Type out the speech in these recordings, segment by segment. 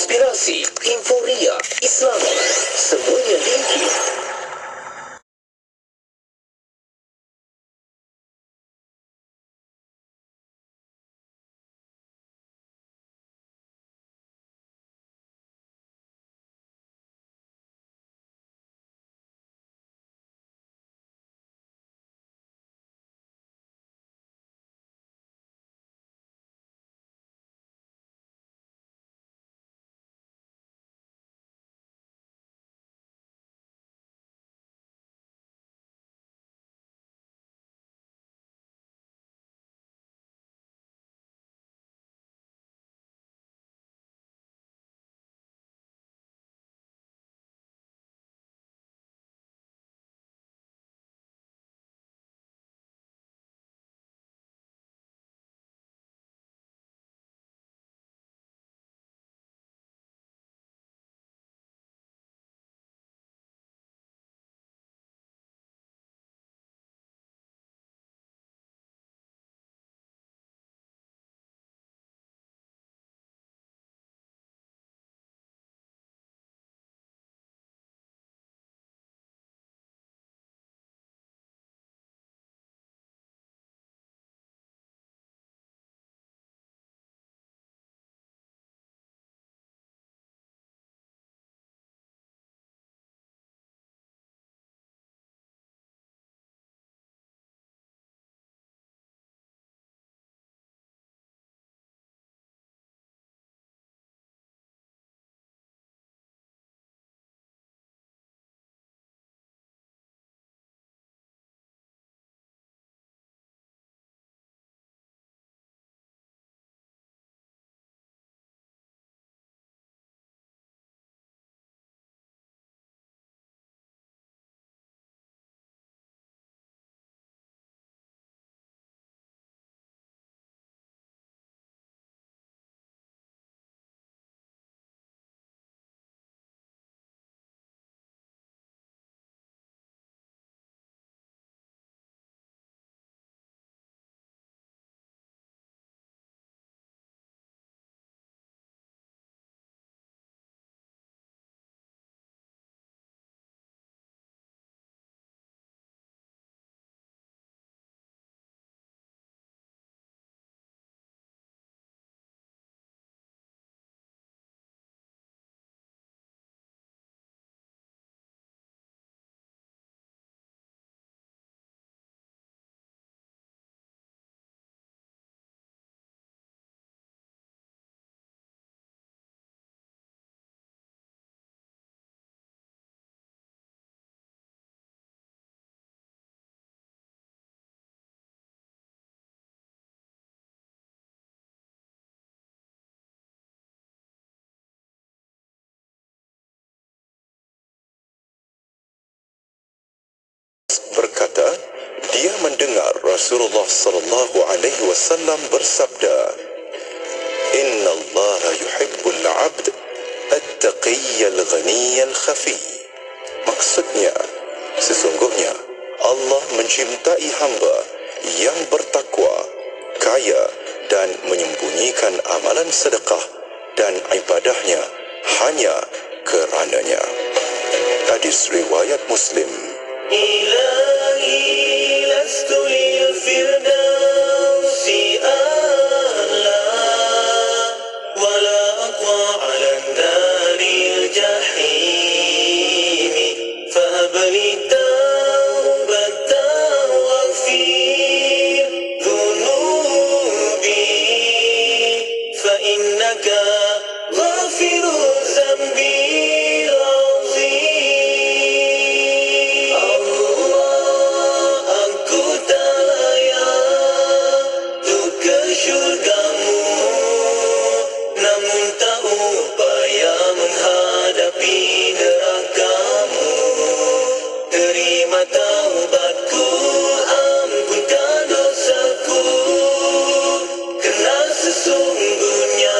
inspirasi, inforia, Islami, semuanya tinggi. Berkata, dia mendengar Rasulullah sallallahu alaihi wasallam bersabda, "Inna Allah yuhibbul 'abd at-taqiyyal ghaniyal khafi." Maksudnya, sesungguhnya Allah mencintai hamba yang bertakwa, kaya dan menyembunyikan amalan sedekah dan ibadahnya hanya kerananya. Hadis riwayat Muslim. إلهي لست للفردوس أعلى ولا أقوى على النار الجحيم فهب لي توبة واغفر ذنوبي فإنك غافر ذنبي sesungguhnya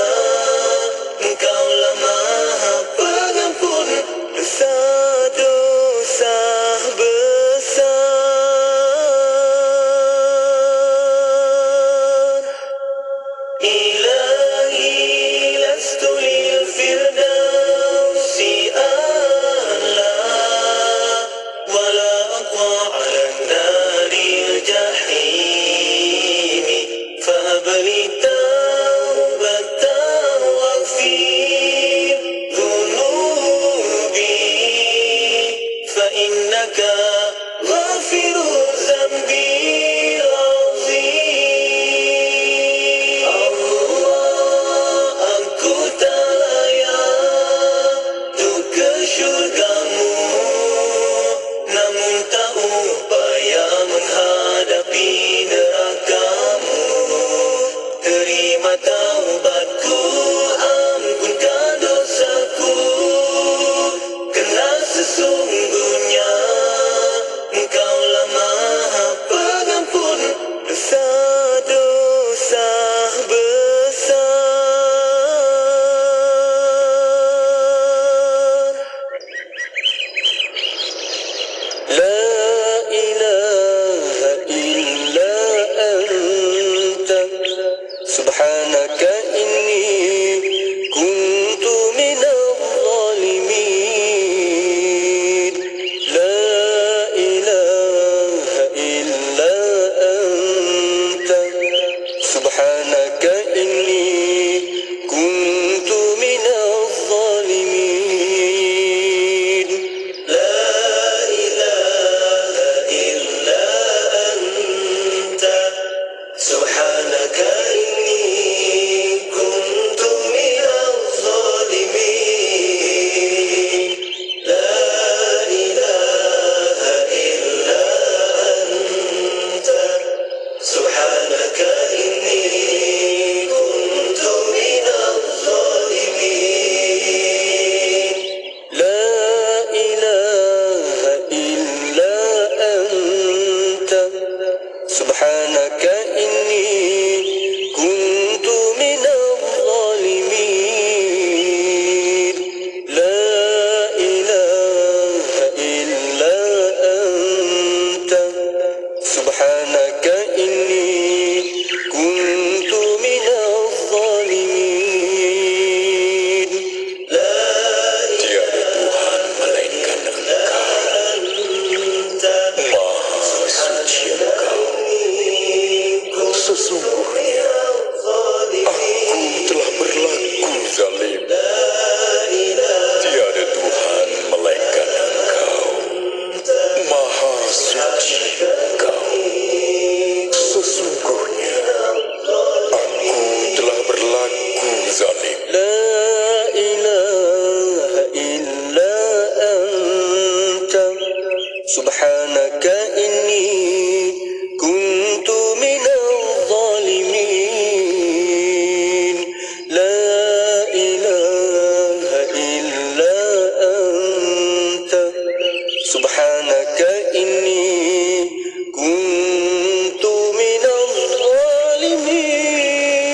سبحانك إني كنت من الظالمين لا إله إلا أنت سبحانك إني كنت من الظالمين لا إله إلا أنت سبحانك إني كنت من الظالمين لا إله إلا أنت سبحانك إني كنت من الظالمين لا إله إلا أنت سبحانك إني كنت من الظالمين لا إله إلا أنت سبحانك إني كنت من الظالمين Tiada Tuhan melainkan Engkau. Maha suci Engkau. Sesungguhnya aku telah berlaku zalim. Tiada Tuhan melainkan Engkau. Maha suci Engkau. Sesungguhnya aku telah berlaku zalim. لا إله إلا أنت سبحانك إني كنت من الظالمين لا إله إلا أنت سبحانك إني كنت من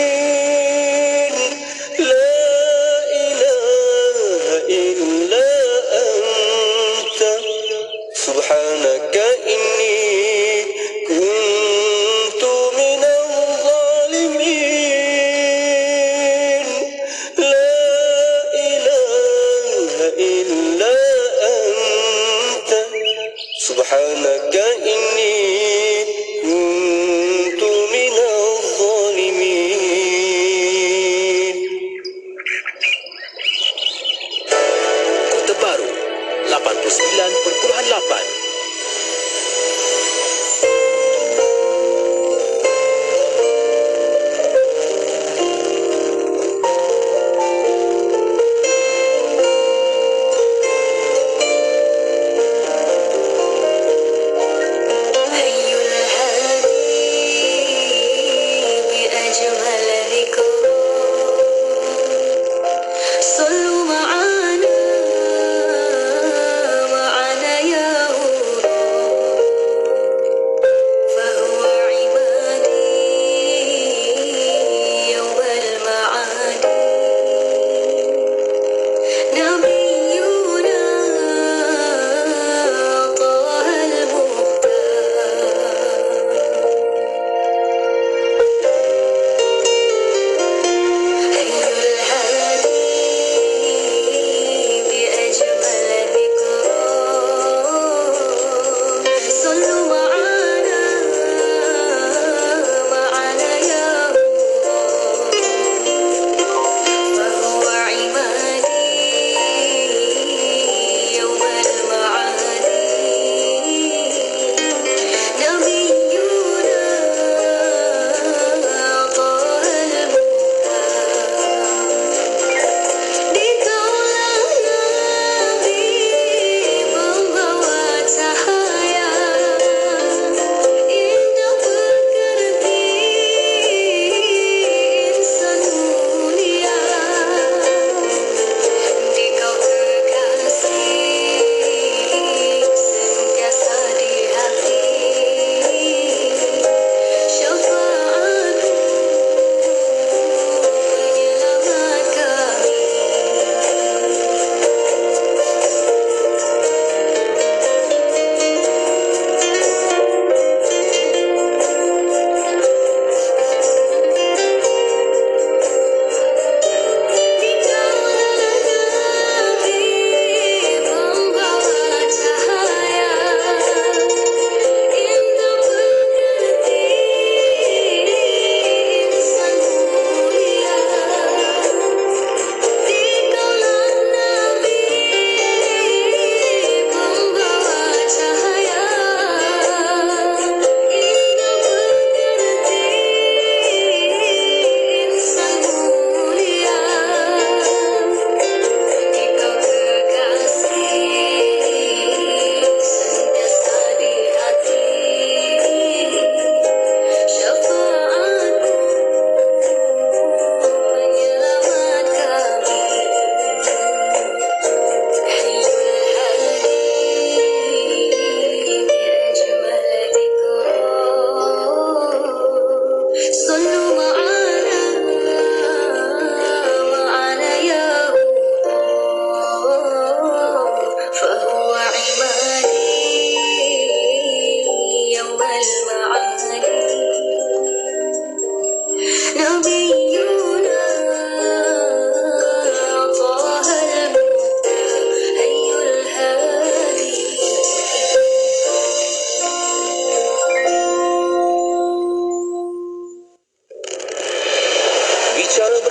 الظالمين لا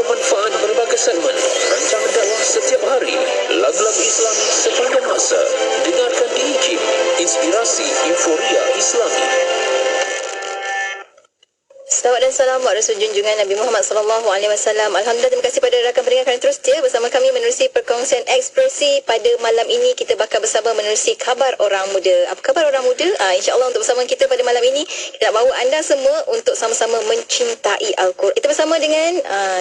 bermanfaat berbagai segmen. Rancangan dakwah setiap hari, lagu-lagu Islami sepanjang masa. Dengarkan di IKIM, Inspirasi Euforia Islami. Salawat dan salam buat Rasul junjungan Nabi Muhammad sallallahu alaihi wasallam. Alhamdulillah, terima kasih pada rakan pendengar kerana terus setia bersama kami menerusi perkongsian ekspresi. Pada malam ini kita bakal bersama menerusi khabar orang muda. Apa khabar orang muda? InsyaAllah untuk bersama kita pada malam ini, kita nak bawa anda semua untuk sama-sama mencintai Al-Quran. Kita bersama dengan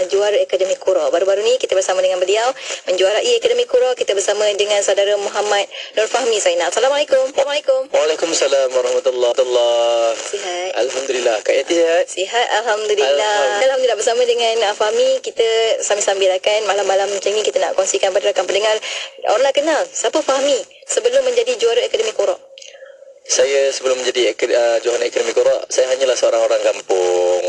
juara Akademi Qura. Baru-baru ni kita bersama dengan beliau menjuarai Akademi Qura. Kita bersama dengan saudara Muhammad Nur Fahmi Zainal. Assalamualaikum. Assalamualaikum. Waalaikumsalam warahmatullahi wabarakatuh. Sihat? Alhamdulillah. Kak Yati sihat? Sihat, Alhamdulillah bersama dengan Fahmi. Kita sambil-sambil kan malam-malam macam ni kita nak kongsikan pada rakan pendengar. Orang nak kenal siapa Fahmi sebelum menjadi juara Akademi Qura. Saya sebelum menjadi juara Akademi Qura, saya hanyalah seorang orang kampung.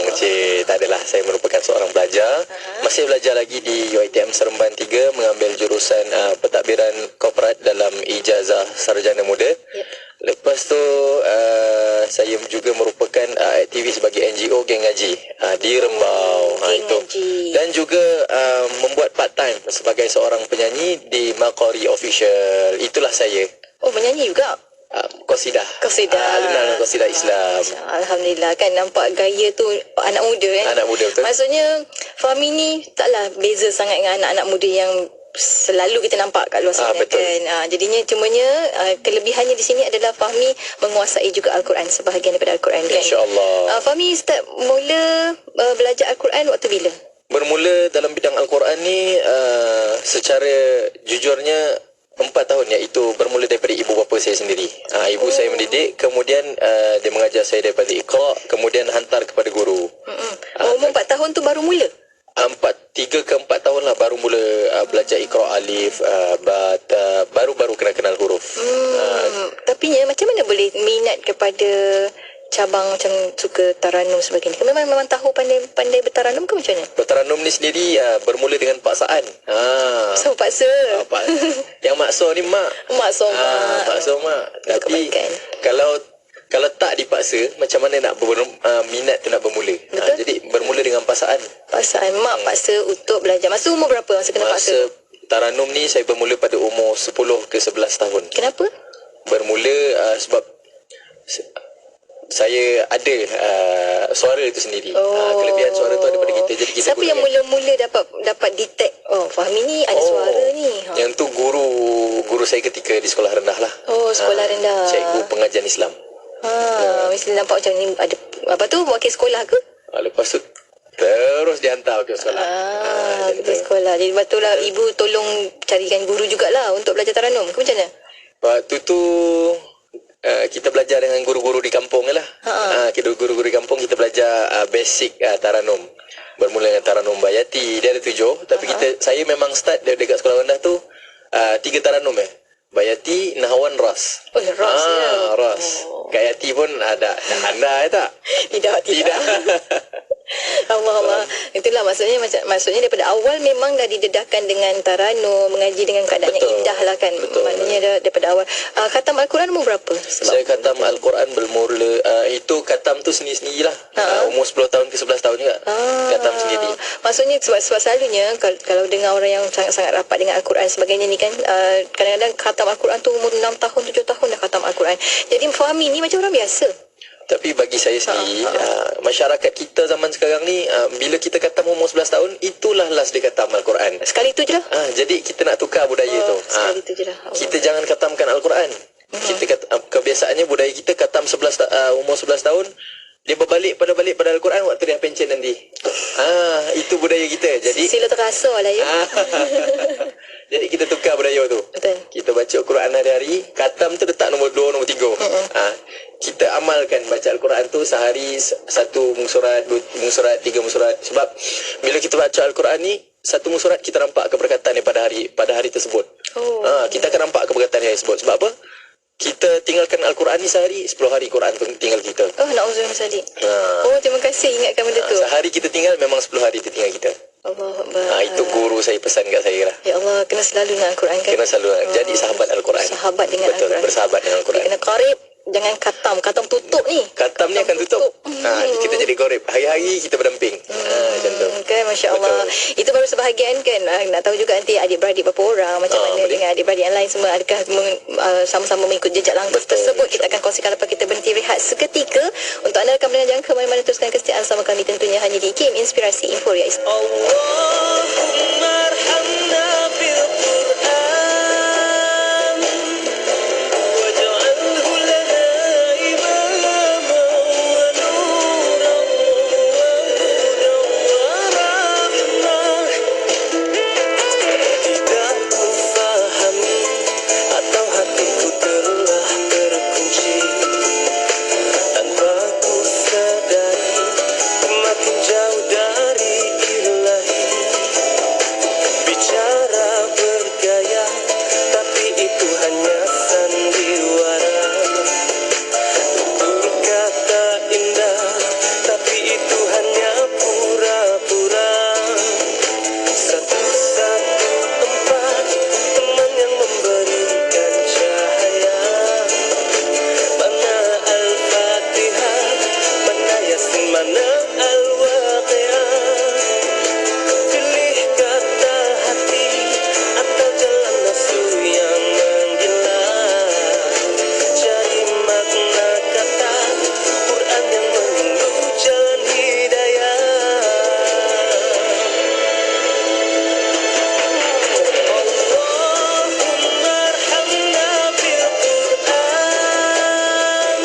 Tak adalah, saya merupakan seorang pelajar. Masih belajar lagi di UiTM Seremban 3, mengambil jurusan pentadbiran korporat dalam ijazah sarjana muda. Lepas tu saya juga merupakan aktivis bagi NGO Geng Ngaji di Rembau. Itu. Dan juga membuat part time sebagai seorang penyanyi di Maqari Official. Itulah saya. Oh, menyanyi juga? Qasidah. Alunan Qasidah Islam. Alhamdulillah, kan nampak gaya tu anak muda kan? Anak muda, betul. Maksudnya Fahmi ni taklah beza sangat dengan anak-anak muda yang selalu kita nampak kat luar sana kan. Jadinya cumanya kelebihannya di sini adalah Fahmi menguasai juga Al-Quran, sebahagian daripada Al-Quran kan. InsyaAllah. Fahmi start mula belajar Al-Quran waktu bila? Bermula dalam bidang Al-Quran ni secara jujurnya 4 tahun, iaitu bermula daripada ibu bapa saya sendiri. Ibu saya mendidik, kemudian dia mengajar saya daripada Iqra, kemudian hantar kepada guru. Umur 4 tahun tu baru mula? 3 ke 4 tahun lah baru mula belajar Iqra alif, baru-baru kenal huruf. Tapi macam mana boleh minat kepada cabang macam suka taranum sebagainya? Memang tahu pandai bertaranum ke macam mana? Bertaranum ni sendiri bermula dengan paksaan. So paksa. Yang maksa ni mak. Maksa mak. Tapi kalau tak dipaksa, macam mana nak minat tu nak bermula? Jadi bermula dengan paksaan. Paksaan mak paksa untuk belajar. Masa umur berapa masa kena paksa? Masa taranum ni saya bermula pada umur 10 ke 11 tahun. Kenapa? Bermula sebab saya ada suara itu sendiri. Kelebihan suara tu ada pada kita. Jadi kita siapa yang mula-mula dapat detect Fahmi ni ada suara ni? Yang tu guru saya ketika di sekolah rendah lah. Sekolah rendah. Cikgu pengajian Islam. Mesti nampak macam ni ada apa tu, wakil sekolah ke? Lepas tu terus dihantar ke sekolah. Ke sekolah. Jadi betul lah ibu tolong carikan guru jugalah untuk belajar taranum ke macam mana? Waktu tu kita belajar dengan guru-guru di kampung lah. Guru-guru di kampung kita belajar basic taranum. Bermula dengan taranum bayati. Dia ada 7, tapi saya memang start dekat sekolah rendah tu 3 taranum bayati, nahwan, ras. Ras ya. Ras. Kak Yati pun ada anda tak? Tidak. Allah. Itulah maksudnya daripada awal memang dah didedahkan dengan taranum, mengaji dengan keadaan yang indah lah kan. Maknanya daripada awal. Khatam Al-Quran umur berapa? Saya khatam Al-Quran bermula itu khatam tu sendiri-sendiri lah. Umur 10 tahun ke 11 tahun juga. Khatam sendiri. Maksudnya sebab selalunya kalau dengar orang yang sangat-sangat rapat dengan Al-Quran sebagainya ni kan, kadang-kadang khatam Al-Quran tu umur 6 tahun 7 tahun dah khatam Al-Quran. Jadi Fahmi ni macam orang biasa. Tapi bagi saya sendiri, masyarakat kita zaman sekarang ni, bila kita khatam umur 11 tahun, itulah last dia khatam Al-Quran. Sekali tu je lah. Jadi kita nak tukar budaya tu. Sekali tu je lah. Kita jangan khatamkan Al-Quran. Kita kebiasaannya budaya kita khatam umur 11 tahun, dia balik pada Al-Quran waktu dia pencen nanti. Itu budaya kita. Jadi sila terasa lah ya. Jadi kita tukar budaya tu. Betul. Kita baca Al-Quran hari-hari, khatam tu letak nombor 2, nombor 3. Kita amalkan baca Al-Quran tu sehari 1 musurat, 2 musurat, 3 musurat. Sebab bila kita baca Al-Quran ni, 1 musurat kita nampak keberkatan pada hari tersebut. Kita akan nampak keberkatan hari tersebut. Sebab apa? Kita tinggalkan Al-Quran ni sehari, 10 hari Quran tu tinggal kita. Na'udzubillah salik. Terima kasih ingatkan benda tu. Sehari kita tinggal, memang 10 hari dia tinggal kita. Allah. Itu guru saya pesan kat saya lah. Ya Allah, kena selalu dengan Al-Quran kan. Kena selalu jadi sahabat Al-Quran. Sahabat dengan Betul, Al-Quran. bersahabat dengan Al-Quran. Kena qarib jangan katam tutup ni. Katam ni akan tutup. Kita jadi gorib. Hari-hari kita berdamping. Macam tu. Kan, Masya Allah. Itu baru sebahagian kan. Nak tahu juga nanti adik-beradik berapa orang, macam mana boleh. dengan adik-beradik yang lain semua, adakah sama-sama mengikut jejak langkah tersebut. Kita akan kongsikan lepas kita berhenti rehat seketika. Untuk anda rekan pendengar, jangan ke mana-mana, teruskan kesetiaan sama kami tentunya hanya di IKIM Inspirasi Inforia Islam. Allahumma arhamna bil Qur'an waj'alhu lana imaman wa nuran wa hudan wa rahmah. Tidak ku fahami atau hatiku telah terkunci, tanpa ku sadari makin jauh dari ilahi. Bicara bergaya, tapi itu hanya sandiwara. Berkata indah, tapi itu hanya pura-pura. Satu-satu tempat teman yang memberikan cahaya. Mana Al-Fatihah, mana Yasin, mana Al-Waqiah. Pilih kata hati atau jalan nafsu yang menggila. Cari makna kata Quran yang menunjuk jalan hidayah. Allahumma arhamna bil Qur'an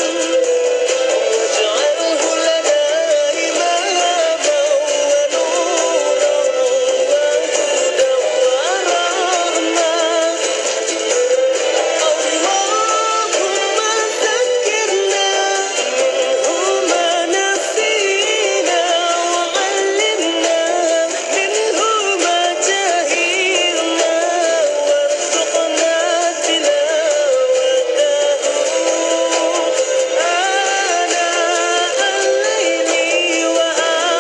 waj'alhu lana imaman wa nuran wa hudan wa rahmah. Allahumma zakkirna minhu ma nasina wa 'allimna minhu ma jahilna warzuqna tilawatahu ana al-laili wa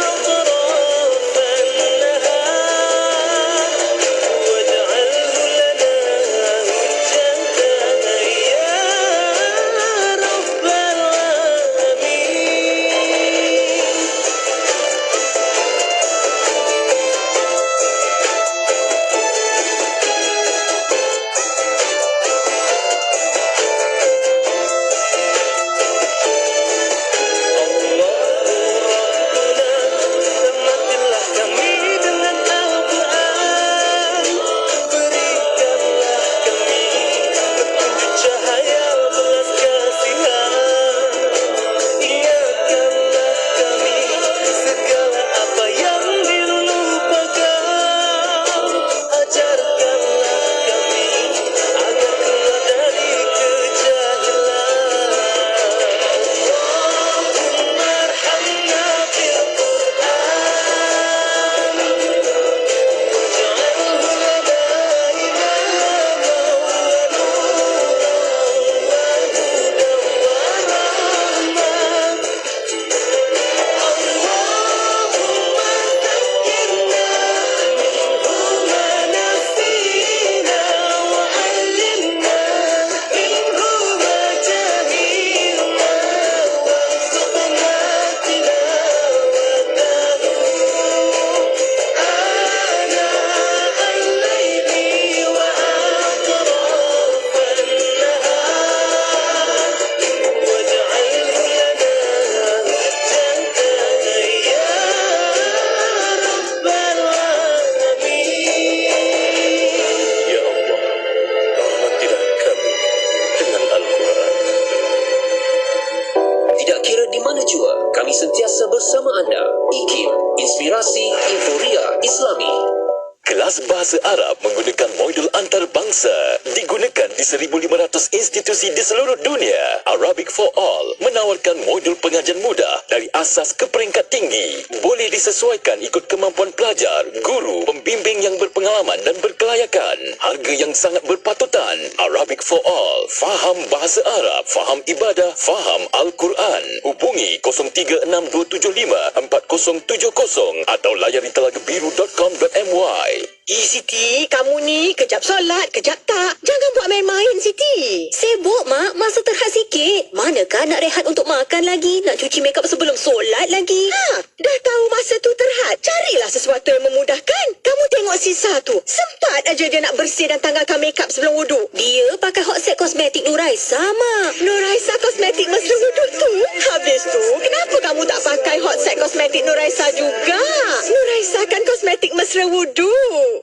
atrafan nahar waj'alhu lana hujjatan ya rabbal alamin. Rahmatilah kami dengan Al-Quran. Berikanlah kami petunjuk cahaya belas kasihan. Ingatkanlah kami segala apa yang dilupakan. Ajarkanlah kami agar keluar dari kejahilan. Allahumma arhamna bil Qur'an waj'alhu lana imaman wa nuran wa hudan wa rahmah. Allahumma zakkirna minhu ma nasina wa 'allimna minhu ma jahilna warzuqna tilawatahu ana al-laili wa atrafan nahar waj'alhu lana hujjatan ya rabbal alamin. Ya Allah, rahmatilah kami dengan Al-Quran. Tidak kira di mana jua, kami sentiasa bersama anda. IKIM Inspirasi Inforia Islami. Kelas Bahasa Arab menggunakan modul antarabangsa digunakan di 1,500 institusi di seluruh dunia. Arabic for All menawarkan modul pengajian mudah dari asas ke peringkat tinggi. Boleh disesuaikan ikut kemampuan pelajar, guru, pembimbing yang berpengalaman dan berkelayakan. Harga yang sangat berpatutan. Arabic for All. Faham bahasa Arab, faham ibadah, faham Al-Quran. Hubungi 0362754070 atau layari telagabiru.com.my. SMY. Siti, kamu ni kejap solat, kejap tak. Jangan buat main-main, Siti. Sibuk, Mak. Masa terhad sikit. Manakah nak rehat untuk makan lagi? Nak cuci makeup sebelum solat lagi? Dah tahu masa tu terhad. Carilah sesuatu yang memudahkan. Kamu tengok Sisa tu. Sempat aja dia nak bersih dan tanggalkan makeup sebelum wuduk. Dia pakai hot set kosmetik Nuraisa, Mak. Nuraisa kosmetik mesra wuduk tu. Habis tu, kenapa kamu tak pakai hot set kosmetik Nuraisa juga? Nuraisa kan kosmetik mesra wuduk.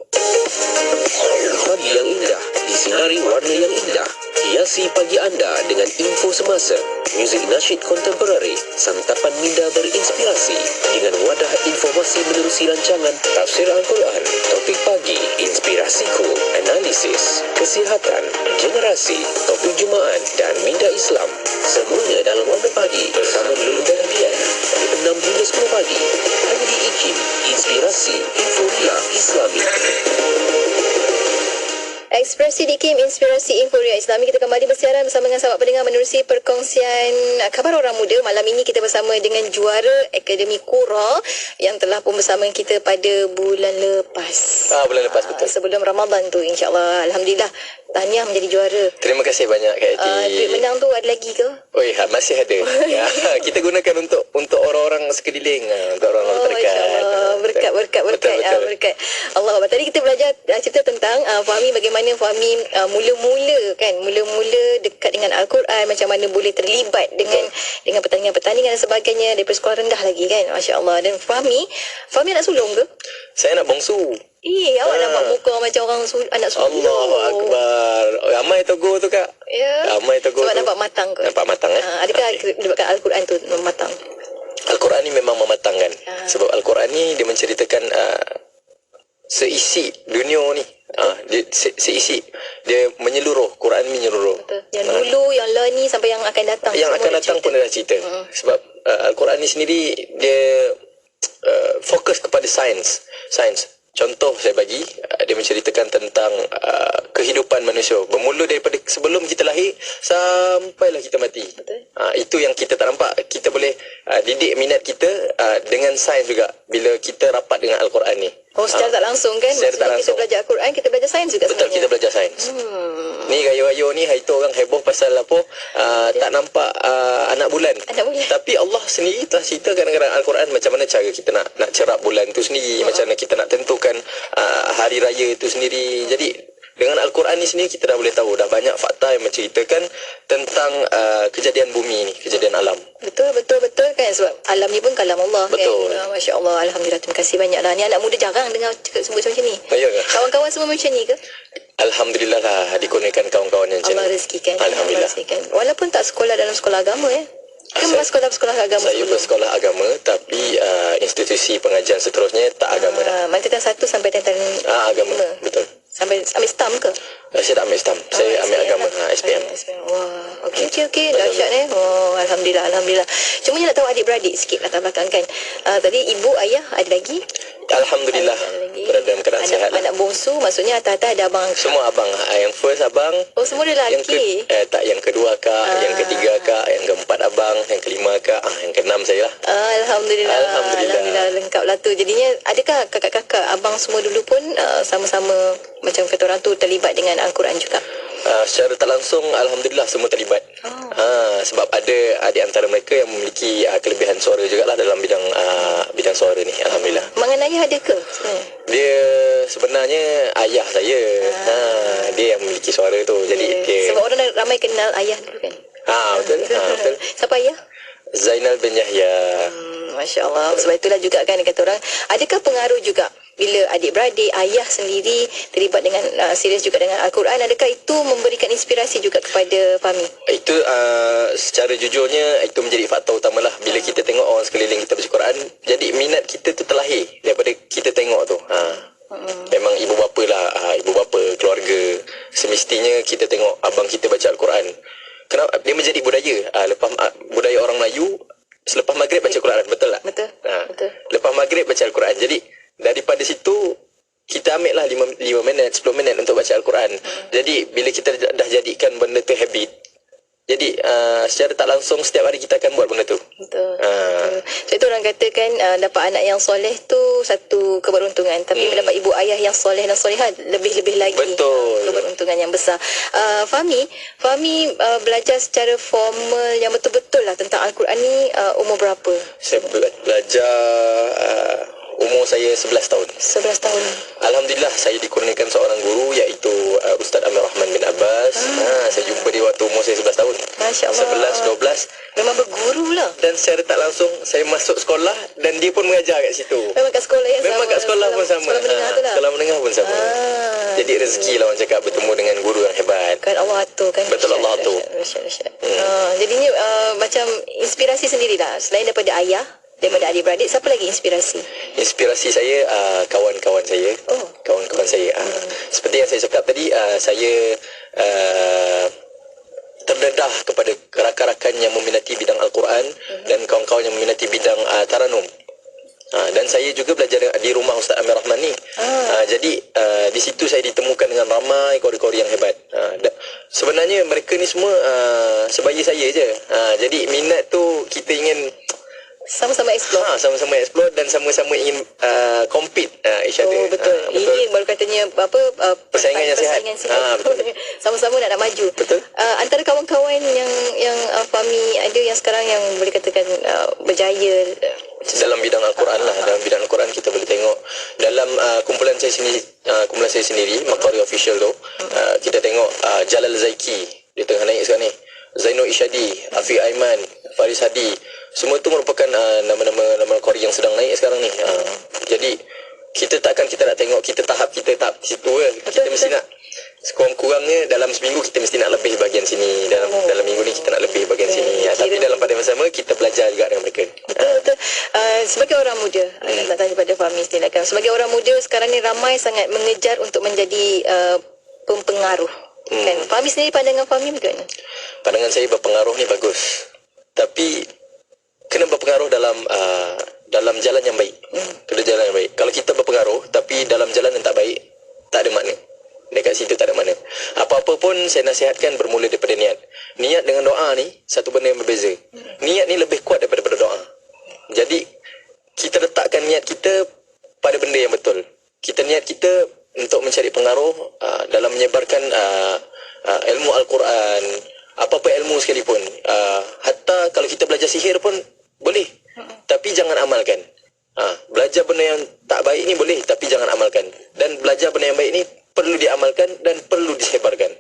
Pagi yang indah disinari warna yang indah. Hiasi pagi anda dengan info semasa, muzik nasyid kontemporari, santapan minda berinspirasi dengan wadah informasi menerusi rancangan Tafsir Al-Quran, topik pagi, inspirasiku, analisis, kesihatan, generasi, topik Jumaat dan minda Islam. Semuanya dalam Warna Pagi bersama Lulu dan Bian dari 6 hingga 10 pagi. Hanya di IKIM, inspirasi, euforia Islami. Ekspresi DKIM Inspirasi Inforia Islami. Kita kembali bersiaran bersama dengan sahabat pendengar menerusi perkongsian khabar orang muda. Malam ini kita bersama dengan juara Akademi Qura yang telah pun bersama kita pada bulan lepas. Bulan lepas betul. Sebelum Ramadan tu, insyaAllah. Alhamdulillah. Tahniah menjadi juara. Terima kasih banyak Kak Eti. Duit menang tu ada lagi ke? Masih ada. Ya, kita gunakan untuk orang-orang sekeliling, untuk orang-orang terdekat. InsyaAllah. Berkat. Betul. Berkat. Allah. Tadi kita belajar cerita tentang Fahmi, bagaimana Fahmi mula-mula dekat dengan Al-Quran, macam mana boleh terlibat dengan pertandingan-pertandingan dan sebagainya daripada sekolah rendah lagi kan. Masya Allah. Dan Fahmi anak sulung ke? Saya anak bongsu. Awak nampak muka macam orang anak sulung. Allahu Akbar. Ramai togo tu Kak. Ya. Ramai togo Sebab tu. nampak matang ke? Nampak matang Adakah dilibatkan Al-Quran tu matang? Al-Quran ni memang mematangkan. Sebab Al-Quran ni dia menceritakan seisi dunia ni. Seisi. Dia menyeluruh. Quran menyeluruh. Betul. Yang dulu, yang lah ni sampai yang akan datang. Yang akan datang pun dah cerita. Sebab Al-Quran ni sendiri dia fokus kepada sains. Contoh saya bagi, dia menceritakan tentang kehidupan manusia. Bermula daripada sebelum kita lahir sampailah kita mati. Itu yang kita tak nampak. Kita boleh didik minat kita dengan sains juga bila kita rapat dengan Al-Quran ni. Secara tak langsung kan? Secara tak langsung. Kita belajar Al-Quran, kita belajar sains juga. Betul, kita belajar sains. Ni rayu-rayu ni hari tu orang heboh pasal apa, tak nampak anak bulan. Tapi Allah sendiri telah cerita kadang-kadang Al-Quran macam mana cara kita nak cerap bulan tu sendiri, macam mana kita nak tentukan hari raya tu sendiri. Jadi dengan Al-Quran ni sendiri kita dah boleh tahu dah banyak fakta yang menceritakan tentang kejadian bumi ni, kejadian alam. Betul kan, sebab alam ni pun kalam Allah. Betul. Kan? Masya Allah, Alhamdulillah, terima kasih banyak lah. Ni anak muda jarang dengar cakap semua macam ni. Ya ke? Kawan-kawan semua macam ni ke? Alhamdulillah lah dikurniakan kawan-kawan yang macam ni. Allah rezekikan. Alhamdulillah. Walaupun tak sekolah dalam sekolah agama kan sekolah agama saya sebelum. bersekolah agama tapi institusi pengajian seterusnya tak agama dah. Mantitan 1 sampai Mantitan agama. 5. Betul. Sampai ambil STAM ke? Saya tak ambil STAM. Saya ambil agama, SPM. Wah, okey. Dahsyat Alhamdulillah. Cuma nak tahu adik-beradik sikit latar belakang kan. Tadi ibu, ayah ada lagi? Alhamdulillah berada dalam keadaan sihat. Anak bongsu maksudnya atas-atas ada abang. Semua abang. Yang first abang. Semua dia lelaki. Yang kedua akak, yang ketiga akak, yang keempat abang, yang kelima akak, yang keenam saya lah. Alhamdulillah lengkap lah tu. Jadinya adakah kakak-kakak abang semua dulu pun sama-sama macam kata orang tu terlibat dengan Al-Quran juga? Secara tak langsung Alhamdulillah semua terlibat. Sebab ada di antara mereka yang memiliki kelebihan suara jugalah dalam bidang suara ni. Alhamdulillah. Mengenai ada ke? Dia sebenarnya ayah saya. Dia yang memiliki suara tu. Jadi dia, sebab orang ramai kenal ayah dulu kan? Betul. Siapa ayah? Zainal bin Yahya. Masya Allah. Sebab itulah juga kan kata orang, adakah pengaruh juga bila adik-beradik, ayah sendiri terlibat dengan serius juga dengan Al-Quran, adakah itu memberikan inspirasi juga kepada Fahmi? Itu secara jujurnya itu menjadi faktor utamalah. Bila kita tengok orang sekeliling kita baca Quran, jadi minat kita tu terlahir daripada kita tengok tu. Memang ibu bapa, keluarga, semestinya kita tengok abang kita baca Al-Quran. Kenapa? Dia menjadi budaya. Lepas budaya orang Melayu, selepas maghrib baca Quran, betul tak? Betul. Lepas maghrib baca Al-Quran. Jadi daripada situ kita ambil lah 5 minit, 10 minit untuk baca Al-Quran. Jadi bila kita dah jadikan benda tu habit, Jadi secara tak langsung setiap hari kita akan buat benda tu. Betul. So itu orang katakan dapat anak yang soleh tu satu keberuntungan, tapi mendapat ibu ayah yang soleh dan solehah lebih-lebih lagi. Betul. Keberuntungan yang besar. Fahmi belajar secara formal yang betul-betul lah tentang Al-Quran ni umur berapa? Saya belajar umur saya 11 tahun. 11 tahun. Alhamdulillah saya dikurniakan seorang guru iaitu Ustaz Amir Rahman bin Abbas. Saya jumpa dia waktu umur saya 11 tahun. Masya Allah. 11, 12. Memang berguru lah. Dan secara tak langsung saya masuk sekolah dan dia pun mengajar kat situ. Memang kat sekolah yang sama. Memang kat sekolah pun sama. Sekolah menengah tu lah. Sekolah menengah pun sama. Jadi rezeki lah orang cakap bertemu dengan guru yang hebat. Kan Allah atur kan. Betul, Allah atur. Dahsyat. Jadinya macam inspirasi sendirilah. Selain daripada ayah, daripada adik-beradik, siapa lagi inspirasi? Inspirasi saya kawan-kawan saya. Kawan-kawan saya. Seperti yang saya cakap tadi, saya terdedah kepada rakan-rakan yang meminati bidang Al-Quran dan kawan-kawan yang meminati bidang Taranum. Dan saya juga belajar di rumah Ustaz Amir Rahman ni. Jadi di situ saya ditemukan dengan ramai kori-kori yang hebat. Sebenarnya mereka ni semua sebaya saya je. Jadi minat tu kita ingin Sama-sama explore. sama-sama explore dan sama-sama ingin compete each other. Betul. Ini baru katanya Persaingan yang sihat. Betul. Sama-sama nak maju. Betul. Antara kawan-kawan yang Fahmi ada yang sekarang yang boleh katakan berjaya Dalam bidang Al-Quran lah. Dalam bidang Al-Quran kita boleh tengok dalam kumpulan saya sendiri Maqari Official tu, kita tengok Jalal Zaiki, dia tengah naik sekarang ni. Zainul Ishadi, Afiq Aiman, Faris Hadi, semua tu merupakan nama-nama qari yang sedang naik sekarang ni. Jadi kita nak tengok kita tahap situ ke. Kita mesti nak sekurang-kurangnya dalam seminggu kita mesti nak lebih bahagian sini, dalam minggu ni kita nak lebih bahagian sini. Tapi dalam pada masa sama kita belajar juga dengan mereka. Betul. Sebagai orang muda, nak tanya pada Fahmi sendiri kan. Sebagai orang muda sekarang ni ramai sangat mengejar untuk menjadi pempengaruh. Kan? Fahmi sendiri, pandangan Fahmi bagaimana? Pandangan saya berpengaruh ni bagus. Tapi kena berpengaruh dalam jalan yang baik. Kena jalan yang baik. Kalau kita berpengaruh tapi dalam jalan yang tak baik, tak ada makna. Dekat situ tak ada makna. Apa-apa pun saya nasihatkan bermula daripada niat. Niat dengan doa ni satu benda yang berbeza. Niat ni lebih kuat daripada doa. Jadi kita letakkan niat kita pada benda yang betul. Kita niat kita untuk mencari pengaruh dalam menyebarkan ilmu Al-Quran, apa-apa ilmu sekalipun. Hatta kalau kita belajar sihir pun boleh, tapi jangan amalkan. Belajar benda yang tak baik ni boleh, tapi jangan amalkan. Dan belajar benda yang baik ni perlu diamalkan dan perlu disebarkan.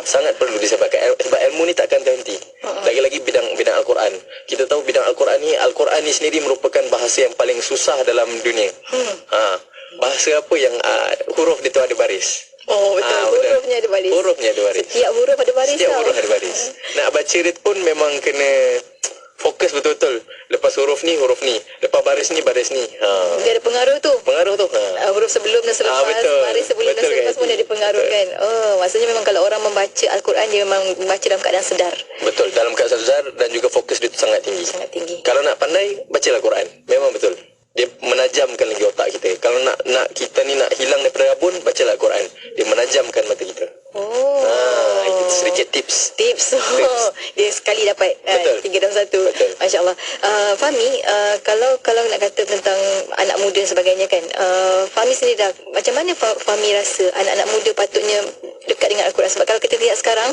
Sangat perlu disebarkan sebab ilmu ni takkan terhenti. Lagi-lagi bidang Al-Quran. Kita tahu bidang Al-Quran ni sendiri merupakan bahasa yang paling susah dalam dunia. Bahasa apa yang huruf dia tu ada baris. Betul. Hurufnya ada baris. Hurufnya ada baris. Setiap huruf ada baris. Setiap huruf ada baris. Nak baca dia pun memang kena fokus betul-betul. Lepas huruf ni. Lepas baris ni. Dia ada pengaruh tu. Huruf sebelum dan selepas, betul. baris sebelum dan selepas pun dia ada pengaruh kan. Maksudnya memang kalau orang membaca Al-Quran, dia memang membaca dalam keadaan sedar. Betul, dalam keadaan sedar dan juga fokus dia tu sangat tinggi. Kalau nak pandai, bacalah Al-Quran. Memang betul. Dia menajamkan lagi otak kita. Kalau nak kita ni nak hilang daripada rabun, bacalah Al-Quran. Dia menajamkan mata kita. Itu sedikit tips. Dia sekali dapat 3 dalam 1. Betul. Masya Allah. Fahmi, kalau nak kata tentang anak muda dan sebagainya kan, Fahmi sendiri dah, macam mana Fahmi rasa anak-anak muda patutnya dekat dengan Al-Quran? Sebab kalau kita lihat sekarang,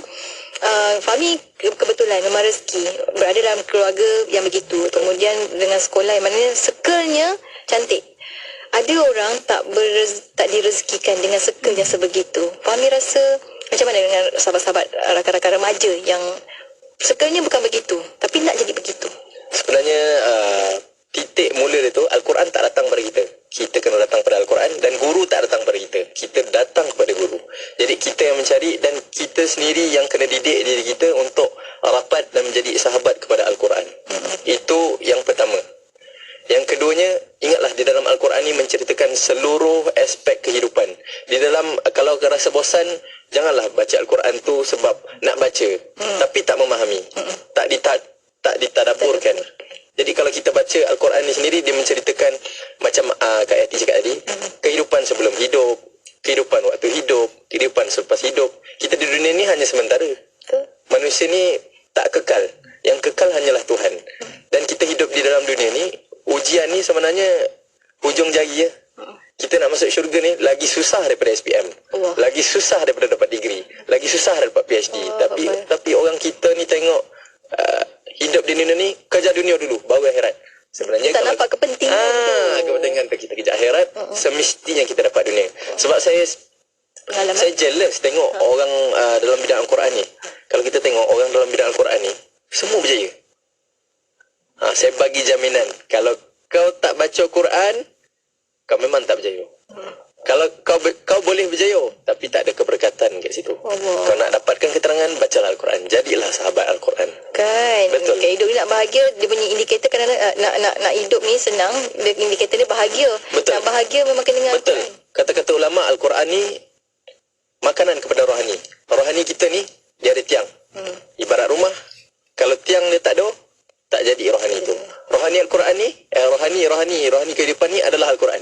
Fahmi kebetulan memang rezeki berada dalam keluarga yang begitu, kemudian dengan sekolah yang mana circle-nya cantik. Ada orang tak direzekikan dengan circle yang sebegitu. Fahmi rasa macam mana dengan sahabat-sahabat rakan-rakan remaja yang circle-nya bukan begitu tapi nak jadi begitu? Sebenarnya titik mula dia tu Al-Quran tak datang pada kita. Kita kena datang pada Al-Quran dan guru tak datang pada kita. Kita datang kepada guru. Jadi kita yang mencari dan kita sendiri yang kena didik diri kita untuk rapat dan menjadi sahabat kepada Al-Quran. Itu yang pertama. Yang keduanya, ingatlah di dalam Al-Quran ni menceritakan seluruh aspek kehidupan. Di dalam, kalau rasa bosan, janganlah baca Al-Quran tu sebab nak baca tapi tak memahami. Tak ditadaburkan. Jadi kalau kita baca Al-Quran ni sendiri, dia menceritakan macam Kak Yati cakap tadi, kehidupan sebelum hidup, kehidupan waktu hidup, kehidupan selepas hidup. Kita di dunia ni hanya sementara. Manusia ni syurga ni lagi susah daripada SPM. Allah. Lagi susah daripada dapat degree. Lagi susah daripada dapat PhD. Tapi orang kita ni tengok hidup di dunia ni, kerja dunia dulu baru akhirat. Sebenarnya Kita tak nampak kepentingan tu. kepentingan kita kejar akhirat, semestinya kita dapat dunia. Sebab saya Pengalaman. jealous tengok orang dalam bidang Al-Quran ni. Kalau kita tengok orang dalam bidang Al-Quran ni, semua berjaya. Saya bagi jaminan, kalau kau tak baca Quran, kau memang tak berjaya. Kalau kau boleh berjaya, tapi tak ada keberkatan kat situ. Allah. Kau nak dapatkan keterangan, bacalah Al-Quran. Jadilah sahabat Al-Quran. Kan. Betul. Okay, hidup ni nak bahagia, dia punya indikator kadang-kadang nak hidup ni senang, dia indikator dia bahagia. Betul. Nak bahagia memang kena dengan Betul. Al-Quran. Kata-kata ulama, Al-Quran ni makanan kepada rohani. Rohani kita ni, dia ada tiang. Ibarat rumah, kalau tiang dia tak ada, tak jadi rohani itu. Rohani Al-Quran ni, rohani kehidupan ni adalah Al-Quran.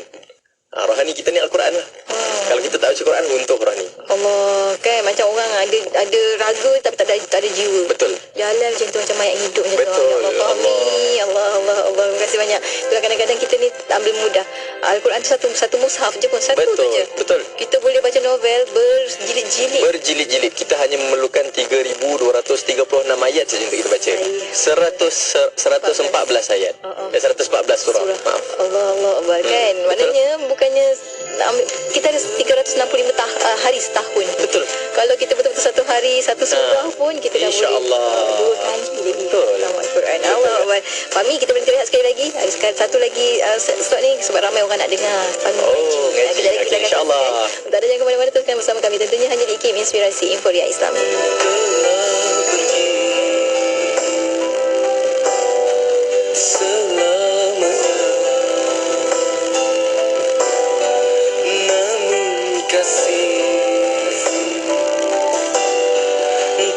Rohani kita ni Al-Quran lah. Kalau kita tak baca Quran, runtuh rohani. Allah, kan macam orang ada raga tapi tak ada jiwa. Betul. Jalan macam tu, macam mayat hidup macam tu. Betul. Ya Allah, fahami. Allah. Terima kasih banyak. Itulah kadang-kadang kita ni ambil mudah. Al-Quran tu satu mushaf je pun, satu Betul, tu je. betul. Kita boleh baca novel berjilid-jilid. Berjilid-jilid. Kita hanya memerlukan 3,236 ayat saja untuk kita baca. 114 ayat. 114 surah. Maaf. Allah kan. Maknanya bukannya kita ada 365 hari setahun. Betul. Kalau kita betul-betul satu hari satu surah pun kita dah InsyaAllah. boleh 2 kali jadi Betul. dalam Al-Quran. Allah. Fahmi, kita berhenti rehat sekali lagi. Satu lagi slot ni sebab ramai orang nak dengar. Fahmi ngaji. Kejap lagi kita Okey, akan insyaAllah. teruskan. Tak ada jangan ke mana-mana, teruskan bersama kami tentunya hanya di IKIM Inspirasi Inforia Islam. Namun kasih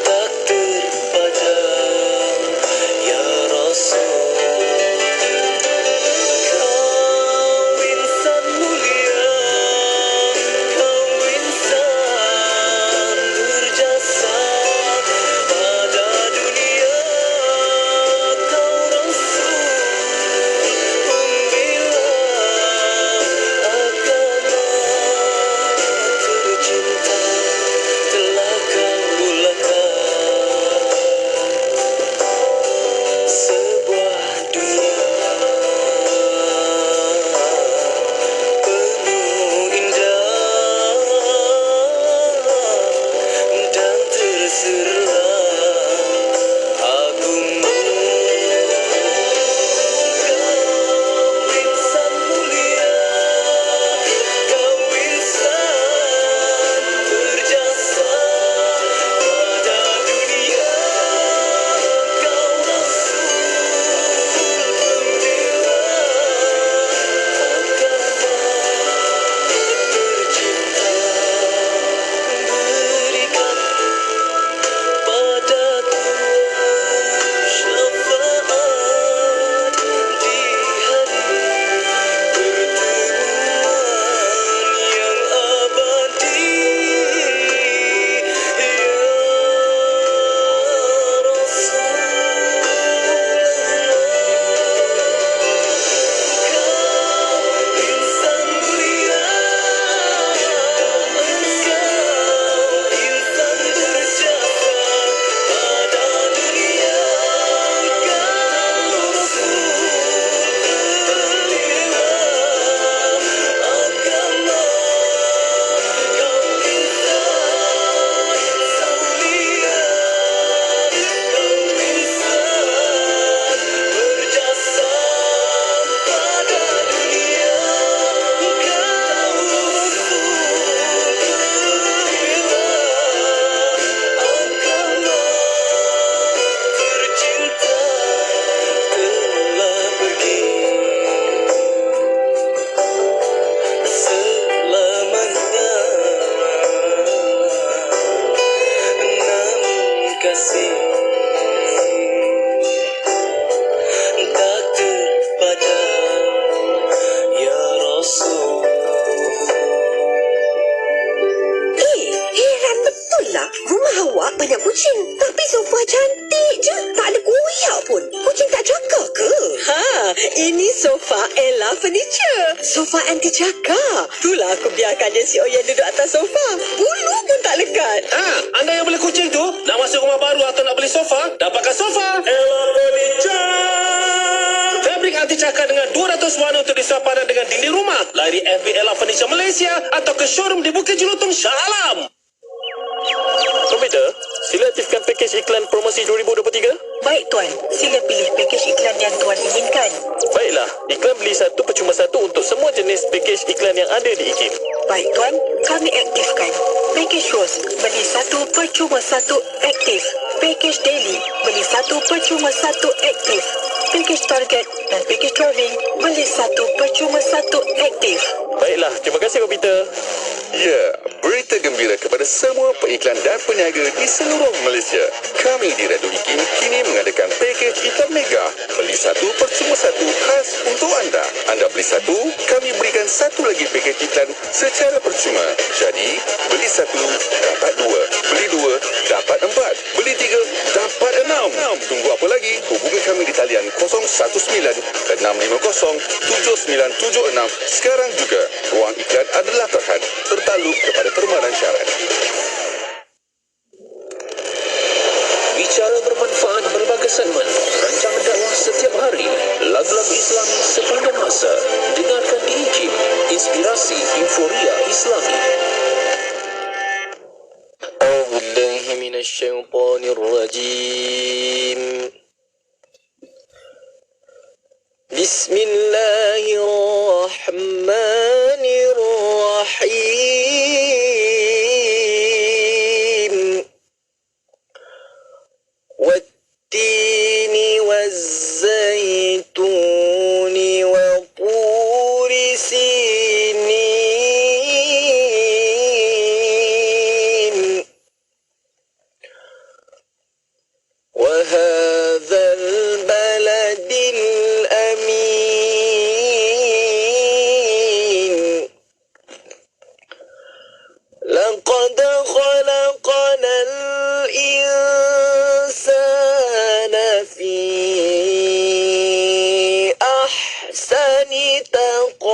tak terpadam, ya Rasul. Kau insan mulia, kau insan berjasa pada dunia. Kau Rasul pembela agama tercinta, telah kau mulakan sebuah dunia penuh indah dan terserah agungmu. Kau insan mulia, kau insan berjasa pada dunia. Kau Rasul pembela agama tercinta, berikan padaku syafaat di hari pertemuan yang abadi, ya Rasulullah. Kau insan mulia, kau insan berjasa pada dunia. Kau Rasul pembela agama, kau insan mulia, kau insan berjasa pada dunia. Kau Rasul pembela agama tercinta, telah pergi selamanya. Namun kasih tak terpadam, ya Rasul. Heran betul lah. Rumah awak banyak kucing. Tapi sofa cantik je. Tak ada koyak pun. Kucing tak cakap ke? Ini sofa Ella Furniture. Sofa anti cakar. Itulah aku biarkan dia si Oyen duduk atas sofa. Bulu pun tak lekat. Anda yang beli kucing tu, nak masuk rumah baru atau nak beli sofa, dapatkan sofa Ella Furniture. Fabrik anti cakar dengan 200 warna untuk disepadan dengan dinding rumah. Layari FB Ella Furniture Malaysia atau ke showroom di Bukit Jelutong, Shah Alam. Komputer, sila aktifkan pakej iklan promosi 2023. Baik Tuan, sila pilih pakej iklan yang Tuan inginkan. Baiklah, iklan beli 1 percuma 1 untuk semua jenis pakej iklan yang ada di IKIM. Baik Tuan, kami aktifkan. Pakej Rose, beli 1 percuma 1 aktif. Pakej Daily, beli 1 percuma 1 aktif. Pakej Target dan pakej Travelling, beli 1 percuma 1 aktif. Baiklah, terima kasih komputer. Ya, berita gembira kepada semua pengiklan dan peniaga di seluruh Malaysia. Kami di Radu IKIM kini mengadakan pakej iklan mega. Beli 1 percuma 1 khas untuk anda. Anda beli 1, kami berikan 1 lagi pakej iklan secara percuma. Jadi, beli 1, dapat 2. Beli 2, dapat 4. Beli 3, dapat 6. Tunggu apa lagi? Hubungi kami di talian 019 650 7976 sekarang juga. Ruang iklan adalah terhad. Tertaluk kepada perma dan syarat. Bicara bermanfaat berbagai segmen, rancangan dakwah setiap hari, lagu-lagu Islami sepanjang masa. Dengarkan di IKIM, inspirasi euforia Islami. A'udzubillahi minasyaitonir rajim. Bismillahirrahmanirrahim. Wattini wazzaituni wa turi sinin. Wa hadzal baladil amin. Laqad khalaqnal insana fi ahsani taqwim.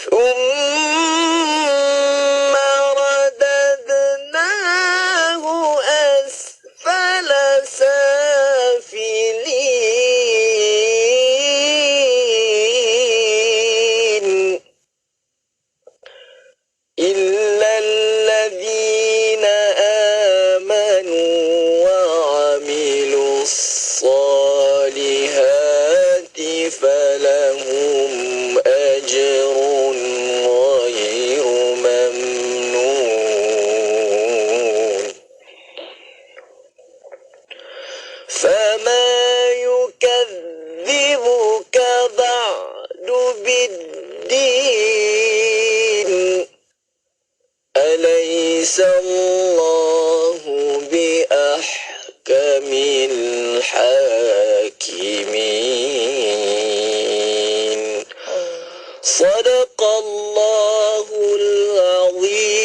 Thumma radadnahu asfala safilin. إلا الذين آمنوا وعملوا الصالحات فلهم أجر غير ممنون. فما يكذبك بعد بالدين. أليس الله بأحكم الحاكمين. صدق الله العظيم.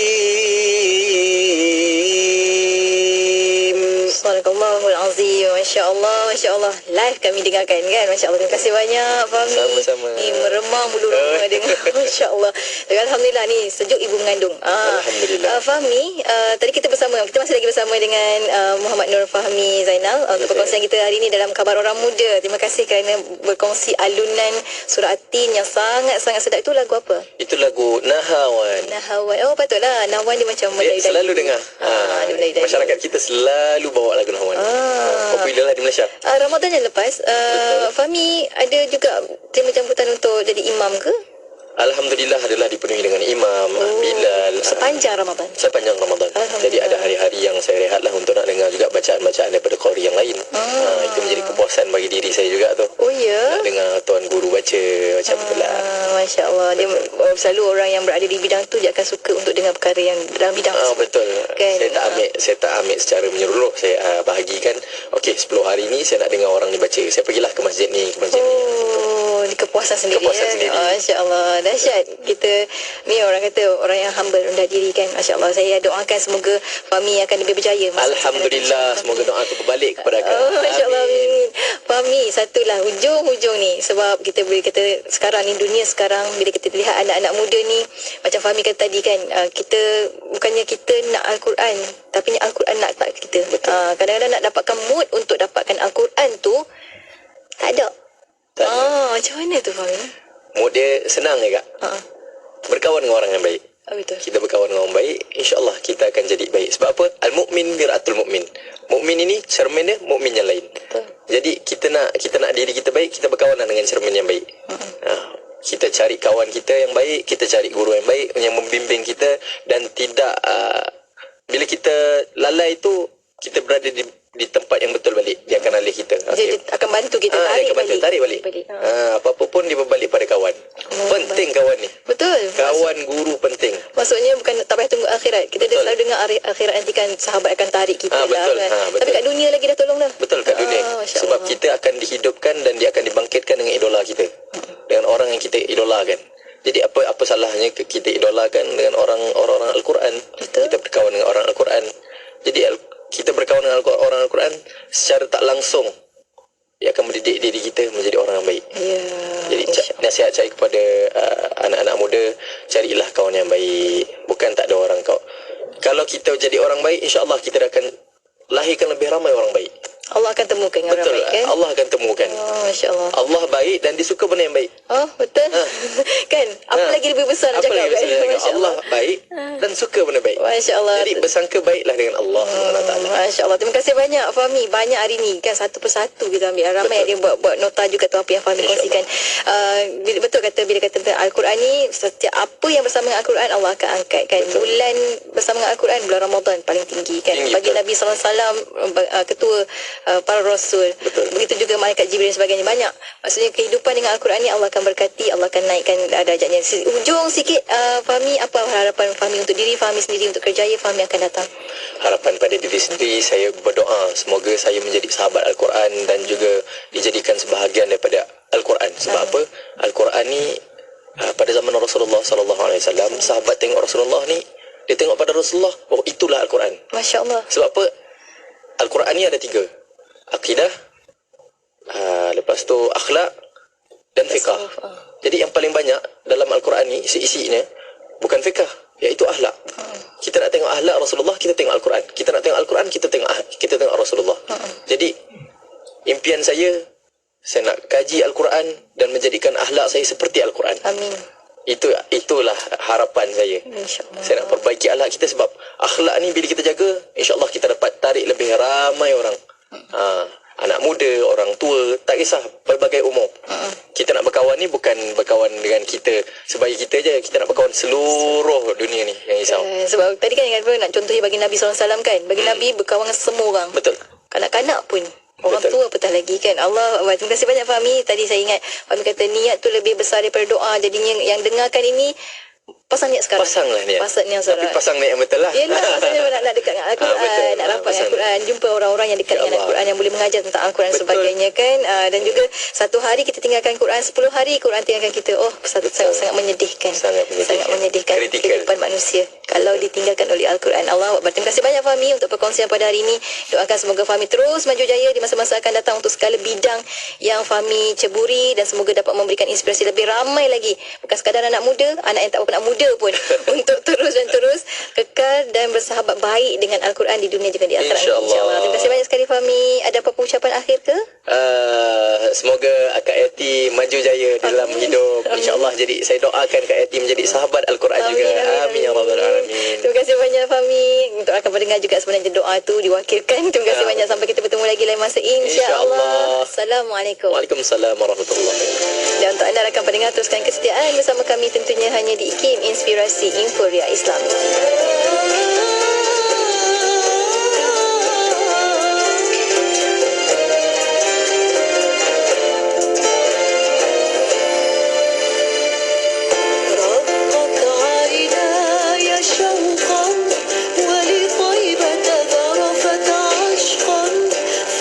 Sadaqallahul azim. Masya-Allah, masya-Allah. Live kami dengarkan kan. Masya-Allah. Terima kasih banyak Fahmi. Sama-sama. Ni meremang bulu roma dengar. Masya-Allah. Alhamdulillah ni sejuk ibu mengandung. Alhamdulillah. Fahmi, tadi kita masih lagi bersama dengan Muhammad Nur Fahmi Zainal untuk perkongsian kita hari ini dalam Khabar Orang Muda. Terima kasih kerana berkongsi alunan surah At-Tin yang sangat-sangat sedap. Itu lagu apa? Itu lagu Nahawan. Nahawan. Oh patutlah. Nahawan dia macam Melayu. Selalu dengar. Dia Melayu. Masyarakat kita selalu bawa lagu Nahawan. Popular lah di Malaysia. Ramadan yang lepas, Fahmi ada juga terima jemputan untuk jadi imam ke? Alhamdulillah adalah dipenuhi dengan imam, Bilal. Sepanjang Ramadan. Sepanjang Ramadan. Jadi ada hari-hari yang saya rehat lah untuk nak dengar juga bacaan-bacaan daripada qari yang lain. Itu menjadi kepuasan bagi diri saya juga tu. Oh ya? Nak dengar tuan guru baca macam itulah. Masya Allah. Dia selalu orang yang berada di bidang tu dia akan suka untuk dengar perkara yang dalam bidang tersebut. Betul. Kan? Saya tak ambil secara menyeluruh. Saya bahagikan. Okey, 10 hari ni saya nak dengar orang ni baca. Saya pergilah ke masjid ni, ke masjid ni. Di kepuasan kepuasan sendiri. Kepuasan sendiri. Masya-Allah. Dahsyat. Kita ni orang kata orang yang humble, rendah diri kan. Masya-Allah. Saya doakan semoga Fahmi akan lebih berjaya. Alhamdulillah, semoga doa tu berbalik kepada akak. Masya-Allah. Amin. Fahmi, satulah hujung-hujung ni, sebab kita boleh kata sekarang ni, dunia sekarang bila kita lihat anak-anak muda ni, macam Fahmi kata tadi kan, kita bukannya kita nak Al-Quran, tapi Al-Quran nak kita. Kadang-kadang nak dapatkan mood untuk dapatkan Al-Quran tu tak ada. Macam mana tu Fahmi? Mood dia senang je kak. Berkawan dengan orang yang baik. Betul. Kita berkawan dengan orang baik, insya-Allah kita akan jadi baik. Sebab apa? Al-mu'min mir'atul mu'min. Mukmin ini cermin dia, mukmin yang lain. Betul. Jadi kita nak diri kita baik, kita berkawan dengan cermin yang baik. Kita cari kawan kita yang baik, kita cari guru yang baik yang membimbing kita, dan tidak bila kita lalai tu, kita berada di tempat yang betul balik. Dia akan alih kita. Dia akan bantu kita tarik balik. Apa-apa pun dia berbalik pada kawan. Penting kawan ni. Betul. Kawan guru penting. Maksudnya bukan tak payah tunggu akhirat. Kita dah selalu dengar akhirat nanti kan sahabat akan tarik kita lah betul. kan. Betul. Tapi kat dunia lagi dah tolong dah. Betul, kat dunia. Sebab kita akan dihidupkan dan dia akan dibangkitkan dengan idola kita. Dengan orang yang kita idolakan. Jadi apa salahnya kita idolakan dengan orang-orang Al-Quran. Betul. Kita berkawan dengan orang Al-Quran. Jadi kita berkawan dengan orang Al-Quran secara tak langsung, dia akan mendidik diri kita menjadi orang yang baik. Jadi nasihat saya kepada anak-anak muda, carilah kawan yang baik. Bukan tak ada orang kalau kita jadi orang baik, insya-Allah kita akan lahirkan lebih ramai orang baik. Allah akan temukan dengan orang baik kan? Allah akan temukan. Masya-Allah. Allah baik dan dia suka benda yang baik. Betul. Kan? Apa lagi lebih besar nak cakap kan? Allah baik dan suka benda baik. Masya-Allah. Jadi bersangka baiklah dengan Allah SWT. Masya-Allah. Terima kasih banyak Fahmi. Banyak hari ni kan, satu persatu kita ambil. Ramai dia buat nota juga tu apa yang Fahmi kongsikan. Betul kata bila kata tentang Al-Quran ni, setiap apa yang bersama dengan Al-Quran Allah akan angkat kan. Bulan bersama dengan Al-Quran, bulan Ramadan paling tinggi kan. Bagi Nabi sallallahu alaihi wasallam, ketua para rasul. Begitu juga malaikat Jibril dan sebagainya. Banyak. Maksudnya kehidupan dengan Al-Quran ni Allah akan berkati, Allah akan naikkan darjatnya. Ujung sikit Fahmi, apa harapan Fahmi untuk diri Fahmi sendiri, untuk kerjaya Fahmi akan datang? Harapan pada diri sendiri, saya berdoa semoga saya menjadi sahabat Al-Quran dan juga dijadikan sebahagian daripada Al-Quran. Sebab apa? Al-Quran ni pada zaman Rasulullah sallallahu alaihi wasallam, sahabat tengok Rasulullah ni, dia tengok pada Rasulullah, oh itulah Al-Quran. Masya-Allah. Sebab apa? Al-Quran ni ada 3. Akidah, lepas tu akhlak dan fiqah. Jadi yang paling banyak dalam Al-Quran ni isi-isinya bukan fiqah, iaitu akhlak. Kita nak tengok akhlak Rasulullah, kita tengok Al-Quran. Kita nak tengok Al-Quran, kita tengok Rasulullah. Jadi impian saya nak kaji Al-Quran dan menjadikan akhlak saya seperti Al-Quran. Amin. Itulah harapan saya. Saya nak perbaiki akhlak kita, sebab akhlak ni bila kita jaga, insya-Allah kita dapat tarik lebih ramai orang. Anak muda, orang tua, tak kisah pelbagai umur. Kita nak berkawan ni bukan berkawan dengan kita sebagai kita je, kita nak berkawan seluruh dunia ni yang risau. Sebab tadi kan nak contohnya bagi Nabi sallallahu alaihi wasallam kan, bagi Nabi berkawan dengan semua orang. Betul. Kanak-kanak pun, orang tua apatah lagi kan. Allah, terima kasih banyak Fahmi. Tadi saya ingat Fahmi kata niat tu lebih besar daripada doa. Jadinya yang dengarkan ini pasang niat sekarang. Pasanglah niat. Pasang niat sekarang. Tapi pasang niat yang betul lah. Yelah, maksudnya nak dekat dengan Al-Quran, nak rapat dengan Al-Quran, jumpa orang-orang yang dekat dengan Al-Quran, yang boleh mengajar tentang Al-Quran sebagainya kan. Dan juga satu hari kita tinggalkan Quran, 10 hari Quran tinggalkan kita. Sangat menyedihkan. Sangat menyedihkan kehidupan manusia kalau ditinggalkan oleh Al-Quran. Allah Akbar. Terima kasih banyak Fahmi untuk perkongsian pada hari ini. Doakan semoga Fahmi terus maju jaya di masa-masa akan datang untuk segala bidang yang Fahmi ceburi, dan semoga dapat memberikan inspirasi lebih ramai lagi, bukan sekadar anak muda, anak yang tak berapa nak muda pun untuk terus kekal dan bersahabat baik dengan Al-Quran di dunia juga di akhirat. InsyaAllah. Terima kasih banyak sekali Fahmi. Ada apa ucapan akhir ke? Semoga Kak Yati maju jaya dalam hidup. InsyaAllah. Jadi saya doakan Kak Yati menjadi sahabat Al-Quran juga. Amin ya rabbal alamin. Terima kasih banyak Fahmi. Untuk akan mendengar juga sebenarnya doa tu diwakilkan. Terima kasih banyak. Sampai kita bertemu lagi lain masa, insyaAllah. Assalamualaikum. Waalaikumsalam warahmatullahi. Dan untuk anda rakan pendengar, teruskan kesetiaan bersama kami tentunya hanya di IKIM Inspirasi Inforia Islam.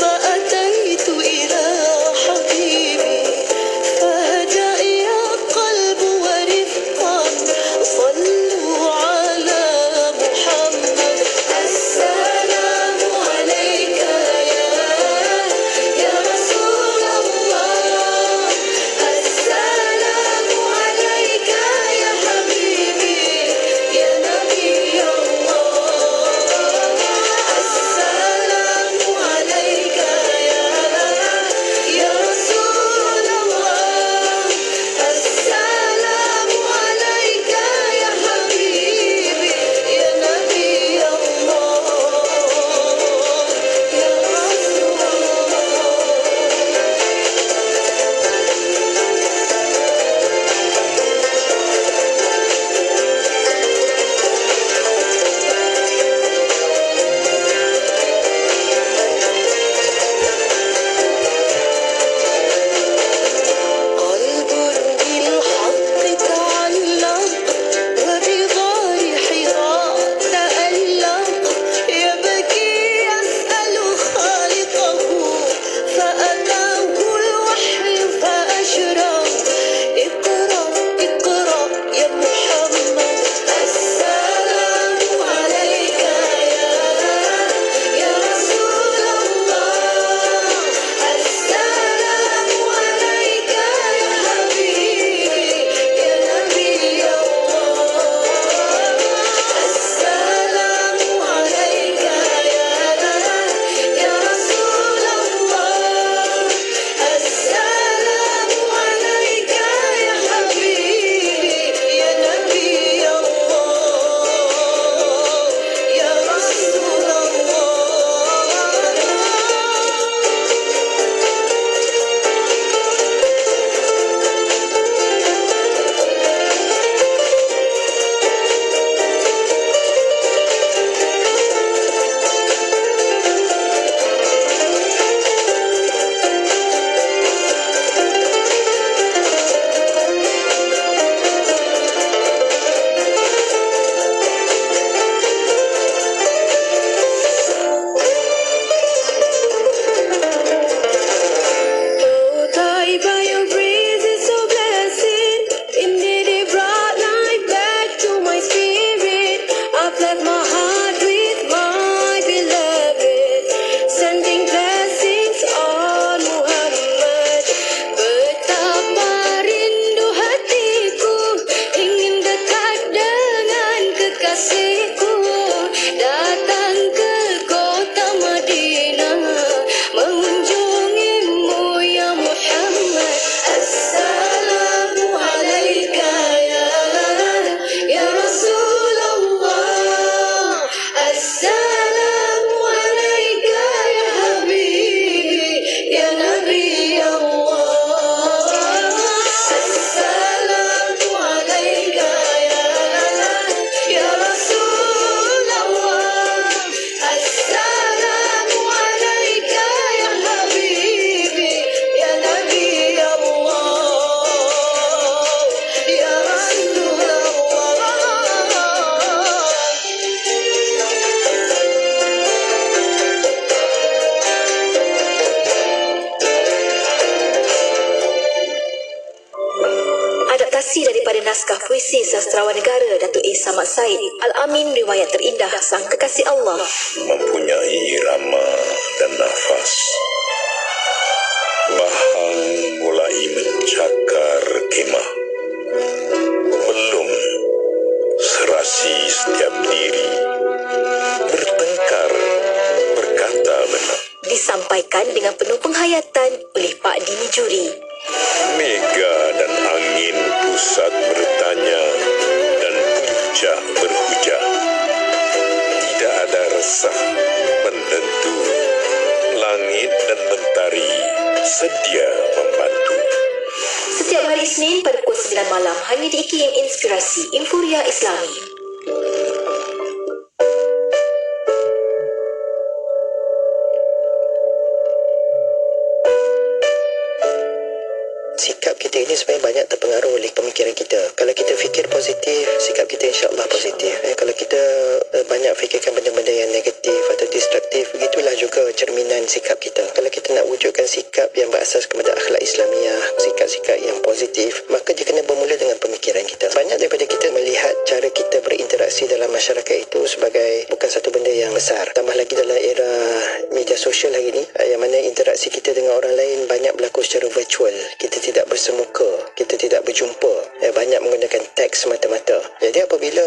فأتيت إلى حبيبي فهدأ adaptasi daripada naskah puisi sastrawan negara Datuk A. Samad Said. Al-Amin, riwayat terindah Sang Kekasih Allah. Mempunyai irama dan nafas. Bahang mulai mencakar kemah. Belum serasi setiap diri. Bertengkar, berkata benar. Disampaikan dengan penuh penghayatan oleh Pak Dini Juri. Mega dan angin pusat bertanya dan puncak berhujah. Tidak ada resah menentu. Langit dan mentari sedia membantu. Setiap hari Isnin pada pukul 9 malam hanya di IKIM Inspirasi Inforia Islami. Sikap kita ini sebenarnya banyak terpengaruh oleh pemikiran kita. Kalau kita fikir positif, sikap kita insya-Allah positif. Kalau kita banyak fikirkan benda-benda yang negatif atau destruktif, begitulah juga cerminan sikap kita. Kalau kita nak wujudkan sikap yang berasas kepada akhlak Islamiah, sikap-sikap yang positif, maka dia kena bermula dengan pemikiran kita. Banyak daripada kita melihat cara kita berinteraksi dalam masyarakat itu sebagai bukan satu benda yang besar. Tambah lagi dalam era media sosial hari ini, yang mana interaksi kita dengan orang lain banyak berlaku secara virtual. Kita tidak bersemuka, kita tidak berjumpa, banyak menggunakan teks semata-mata. Jadi apabila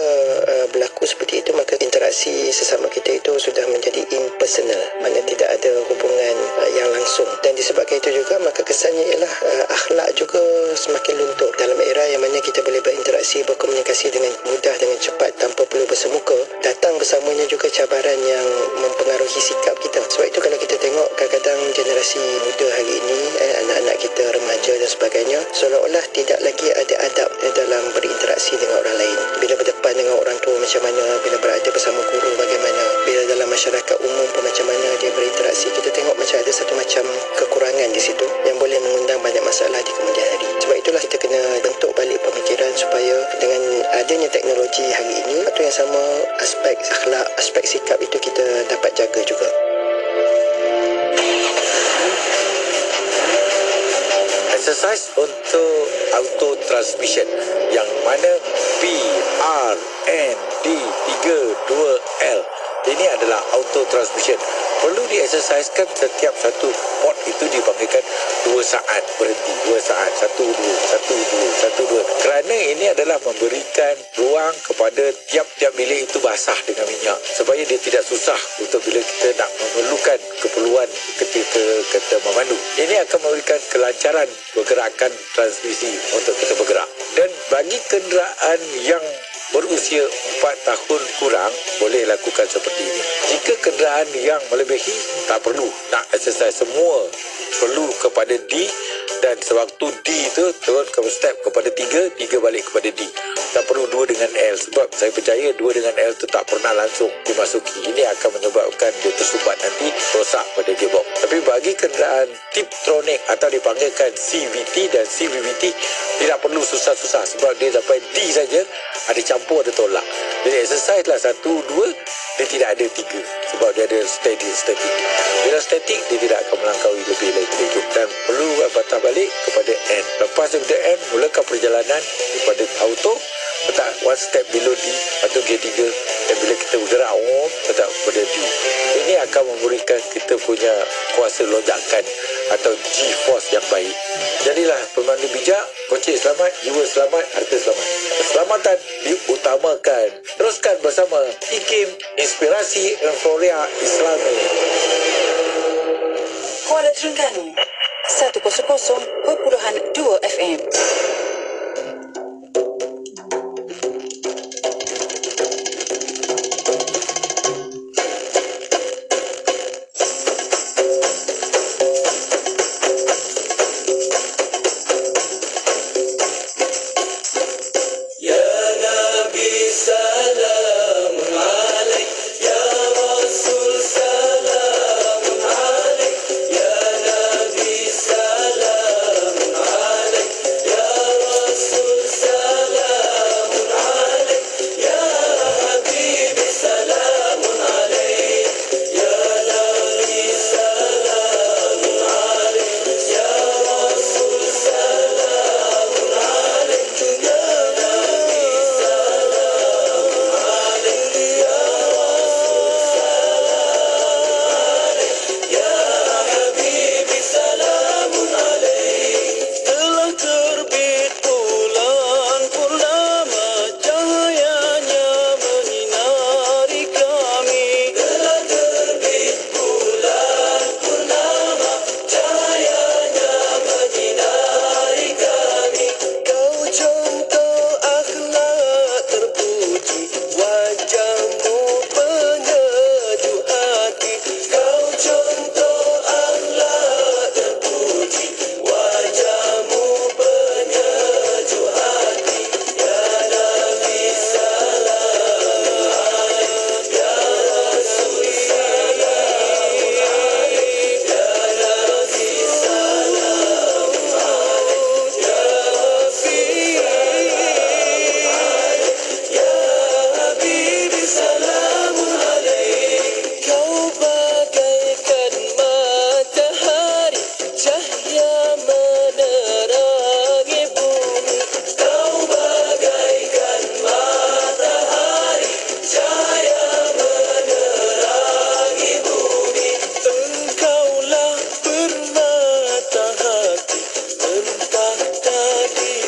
berlaku seperti itu, maka interaksi sesama kita itu sudah menjadi impersonal, maknanya tidak ada hubungan yang langsung. Dan disebabkan itu juga, maka kesannya ialah akhlak juga semakin luntur. Dalam era yang mana kita boleh berinteraksi, berkomunikasi dengan mudah, dengan cepat, tanpa perlu bersemuka, datang bersamanya juga cabaran yang mempengaruhi sikap kita. Sebab itu kalau kita tengok kadang-kadang generasi muda hari ini, anak-anak kita, remaja dan sebagainya, seolah-olah tidak lagi ada adab dalam berinteraksi dengan orang lain. Bila berdepan dengan orang tua macam mana, bila berada bersama guru bagaimana, bila dalam masyarakat umum pun macam mana dia berinteraksi. Kita tengok macam ada satu macam kekurangan di situ yang boleh mengundang banyak masalah di kemudian hari. Sebab itulah kita kena bentuk balik pemikiran supaya dengan adanya teknologi hari ini, atau yang sama, aspek akhlak, aspek sikap itu kita dapat jaga juga. Exercise untuk auto transmission yang mana PRND32L ini adalah auto transmission. Perlu di-exercisekan setiap satu pot itu dipanggilkan 2 saat berhenti, 2 saat, 1, 2, 1, 2, 1, 2. Kerana ini adalah memberikan ruang kepada tiap-tiap bilik itu basah dengan minyak supaya dia tidak susah untuk bila kita nak memerlukan keperluan ketika kita memandu. Ini akan memberikan kelancaran pergerakan transmisi untuk kita bergerak. Dan bagi kenderaan yang berusia 4 tahun kurang, boleh lakukan seperti ini. Jika kenderaan yang melebihi, tak perlu nak exercise, semua perlu kepada D, dan sewaktu D itu turun ke step kepada 3 balik kepada D. Tak perlu 2 dengan L, sebab saya percaya 2 dengan L itu tak pernah langsung dimasuki. Ini akan menyebabkan dia tersumbat, nanti rosak pada gearbox. Tapi bagi kenderaan Tiptronic atau dipanggilkan CVT dan CVVT, tidak perlu susah-susah sebab dia sampai D saja, ada campur, ada tolak. Jadi exercise lah 1, 2, dia tidak ada 3 sebab dia ada static. Bila static, dia tidak akan melangkaui lebih lagi itu, dan perlu patah balik kepada N. Lepas daripada N, mulakan perjalanan daripada auto, letak 1 step below D atau gear 3, dan bila kita bergerak letak pada D. Ini akan memberikan kita punya kuasa lonjakan atau G-force yang baik. Jadilah pemandu bijak, kunci selamat, jiwa selamat, harta selamat. Keselamatan diutamakan. Teruskan bersama IKIM Inspirasi Inforia Islami. Kuala Terengganu 100.2 FM. Ya tadi